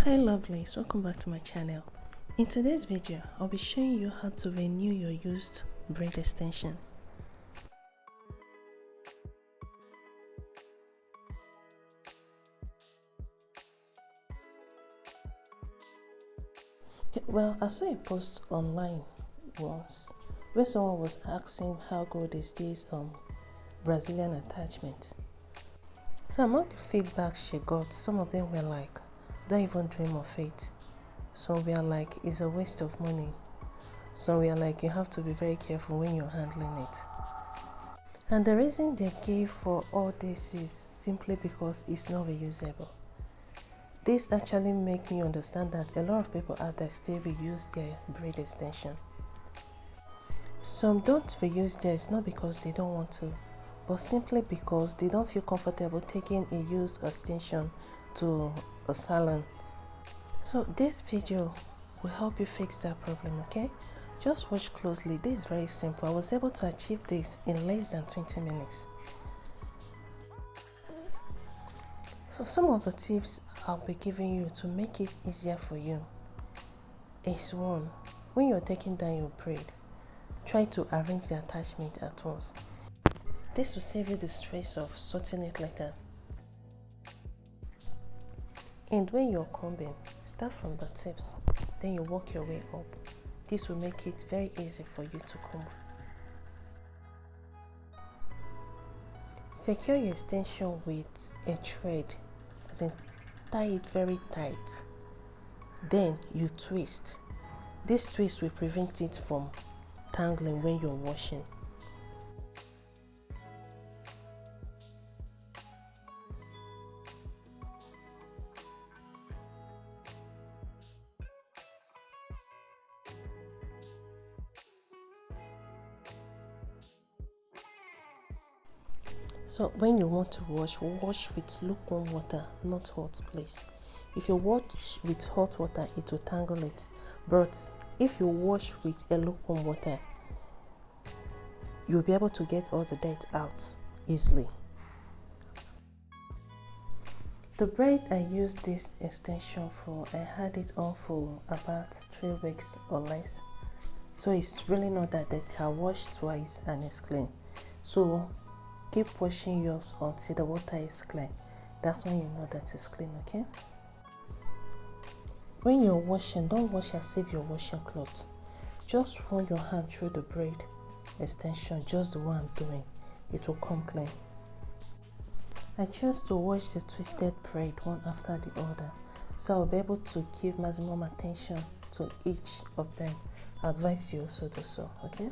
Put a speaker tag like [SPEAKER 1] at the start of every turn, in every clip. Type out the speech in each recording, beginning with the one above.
[SPEAKER 1] Hi lovelies, welcome back to my channel. In today's video, I'll be showing you how to renew your used braid extension. Well, I saw a post online once where someone was asking how good is this Brazilian attachment. So among the feedback she got, some of them were like, don't even dream of it. Some were like, it's a waste of money. Some were like, you have to be very careful when you're handling it. And the reason they gave for all this is simply because it's not reusable. This actually makes me understand that a lot of people out there still reuse their braid extension. Some don't reuse theirs not because they don't want to, but simply because they don't feel comfortable taking a used extension to a salon. So this video will help you fix that problem, okay? Just watch closely. This is very simple. I was able to achieve this in less than 20 minutes. So some of the tips I'll be giving you to make it easier for you is one, when you're taking down your braid, try to arrange the attachment at once. This will save you the stress of sorting it later. And when you're combing, start from the tips, then you work your way up. This will make it very easy for you to comb. Secure your extension with a thread, as in tie it very tight. Then you twist. This twist will prevent it from tangling when you're washing. So when you want to wash with lukewarm water, not hot, please. If you wash with hot water, it will tangle it. But if you wash with a lukewarm water, you'll be able to get all the dirt out easily. The braid I used this extension for, I had it on for about 3 weeks or less. So it's really not that dirty. I washed twice and it's clean. So keep washing yours until the water is clean. That's when you know that it's clean, okay? When you're washing, don't wash as if you're washing clothes. Just run your hand through the braid extension, just the one I'm doing. It will come clean. I chose to wash the twisted braid one after the other, so I'll be able to give maximum attention to each of them. I advise you also do so, okay?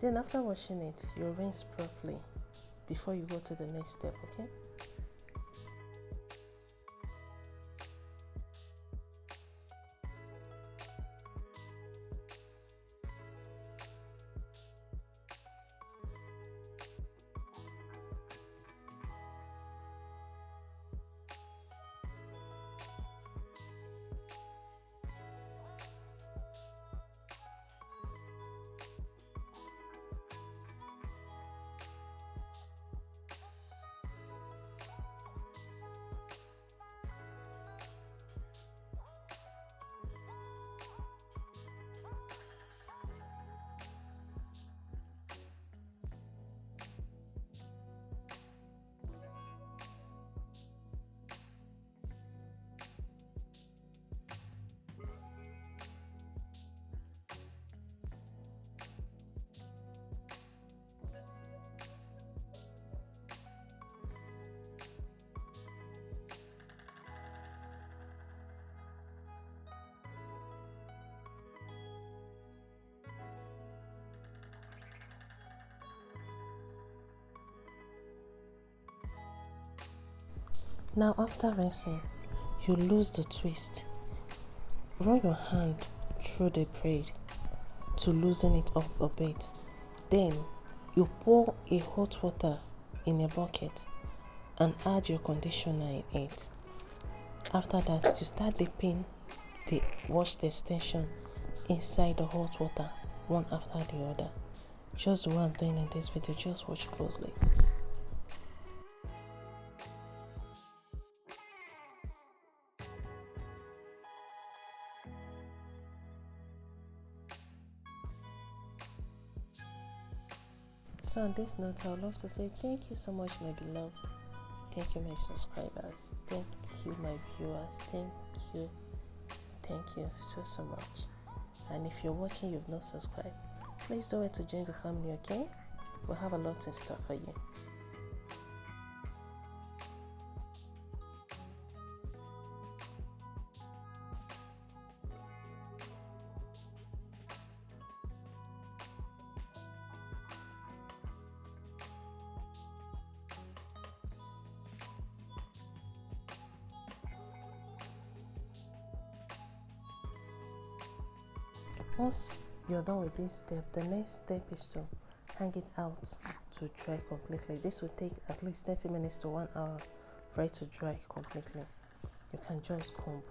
[SPEAKER 1] Then after washing it, you rinse properly before you go to the next step, okay? Now after rinsing, you lose the twist. Run your hand through the braid to loosen it up a bit. Then you pour a hot water in a bucket and add your conditioner in it. After that, you start dipping the washed extension inside the hot water, one after the other. Just what I'm doing in this video, just watch closely. So on this note, I would love to say thank you so much, my beloved. Thank you, my subscribers. Thank you, my viewers. Thank you so much. And if you're watching, you've not subscribed, please don't wait to join the family, okay? We'll have a lot in store for you. Once you're done with this step, the next step is to hang it out to dry completely. This will take at least 30 minutes to 1 hour for it to dry completely. You can just comb.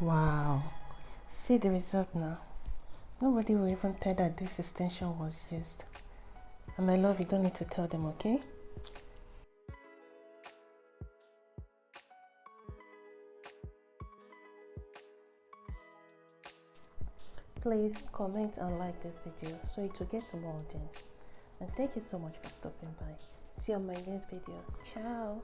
[SPEAKER 1] Wow, see the result now. Nobody will even tell that this extension was used. And my love, you don't need to tell them, okay? Please comment and like this video so it will get to more audience. And thank you so much for stopping by. See you on my next video. Ciao.